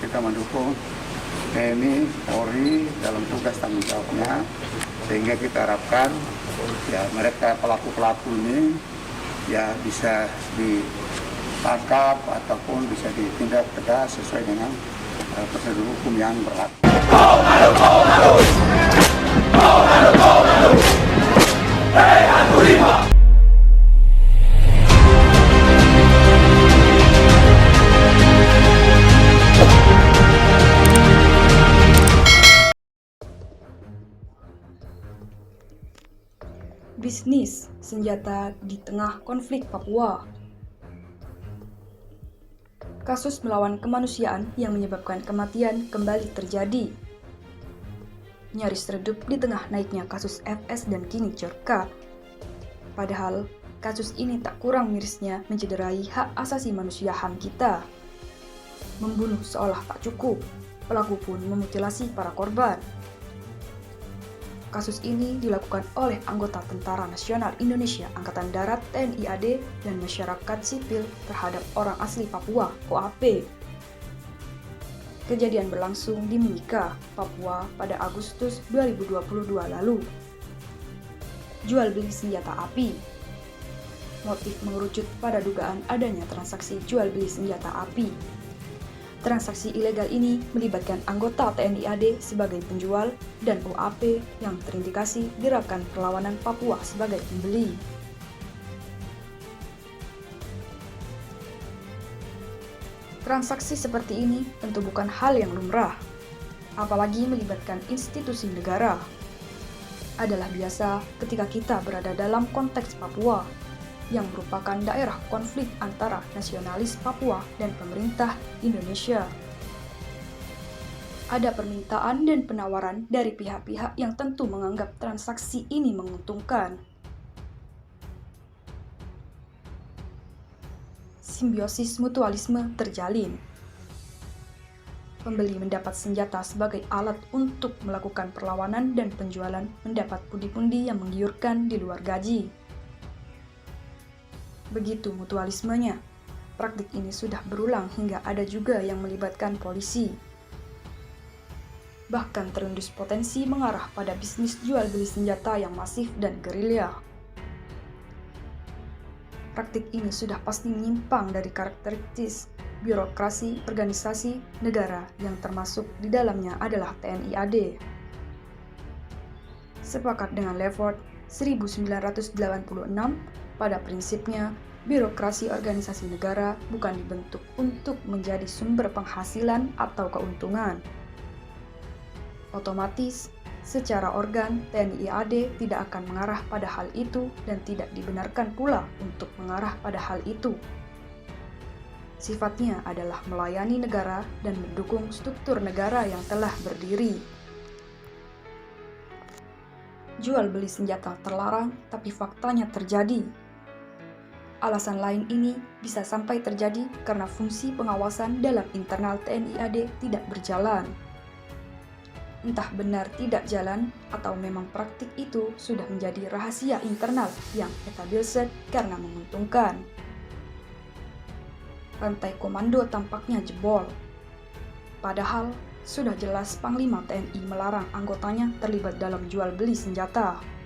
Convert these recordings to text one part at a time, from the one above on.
kita mendukung TNI, Polri dalam tugas tanggung jawabnya, sehingga kita harapkan ya mereka pelaku-pelaku ini ya bisa ditangkap ataupun bisa ditindak tegas sesuai dengan prosedur hukum yang berlaku. Bisnis senjata di tengah konflik Papua. Kasus melawan kemanusiaan yang menyebabkan kematian kembali terjadi. Nyaris redup di tengah naiknya kasus FS dan kini Jorka. Padahal, kasus ini tak kurang mirisnya mencederai hak asasi manusia HAM kita. Membunuh seolah tak cukup, pelaku pun memutilasi para korban. Kasus ini dilakukan oleh anggota Tentara Nasional Indonesia Angkatan Darat TNI AD dan masyarakat sipil terhadap orang asli Papua OAP. Kejadian berlangsung di Mimika, Papua pada Agustus 2022 lalu. Jual beli senjata api. Motif mengerucut pada dugaan adanya transaksi jual beli senjata api. Transaksi ilegal ini melibatkan anggota TNI AD sebagai penjual dan OAP yang terindikasi gerakan perlawanan Papua sebagai pembeli. Transaksi seperti ini tentu bukan hal yang lumrah, apalagi melibatkan institusi negara. Adalah biasa ketika kita berada dalam konteks Papua, yang merupakan daerah konflik antara nasionalis Papua dan pemerintah Indonesia. Ada permintaan dan penawaran dari pihak-pihak yang tentu menganggap transaksi ini menguntungkan. Simbiosis mutualisme terjalin. Pembeli mendapat senjata sebagai alat untuk melakukan perlawanan dan penjualan mendapat pundi-pundi yang menggiurkan di luar gaji. Begitu mutualismenya. Praktik ini sudah berulang hingga ada juga yang melibatkan polisi. Bahkan terendus potensi mengarah pada bisnis jual beli senjata yang masif dan gerilya. Praktik ini sudah pasti menyimpang dari karakteristik birokrasi organisasi negara yang termasuk di dalamnya adalah TNI AD. Sepakat dengan Lefort 1986, pada prinsipnya, birokrasi organisasi negara bukan dibentuk untuk menjadi sumber penghasilan atau keuntungan. Otomatis, secara organ, TNI AD tidak akan mengarah pada hal itu dan tidak dibenarkan pula untuk mengarah pada hal itu. Sifatnya adalah melayani negara dan mendukung struktur negara yang telah berdiri. Jual beli senjata terlarang, tapi faktanya terjadi. Alasan lain ini bisa sampai terjadi karena fungsi pengawasan dalam internal TNI AD tidak berjalan. Entah benar tidak jalan atau memang praktik itu sudah menjadi rahasia internal yang established karena menguntungkan. Rantai komando tampaknya jebol. Padahal sudah jelas Panglima TNI melarang anggotanya terlibat dalam jual beli senjata.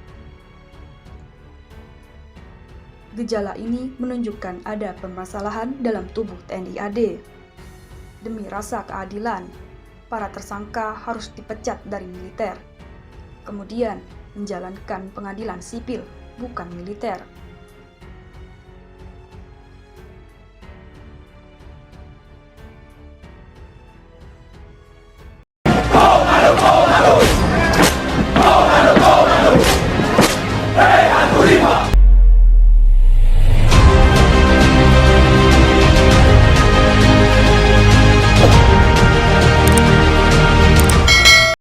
Gejala ini menunjukkan ada permasalahan dalam tubuh TNI AD. Demi rasa keadilan, para tersangka harus dipecat dari militer. Kemudian menjalankan pengadilan sipil, bukan militer.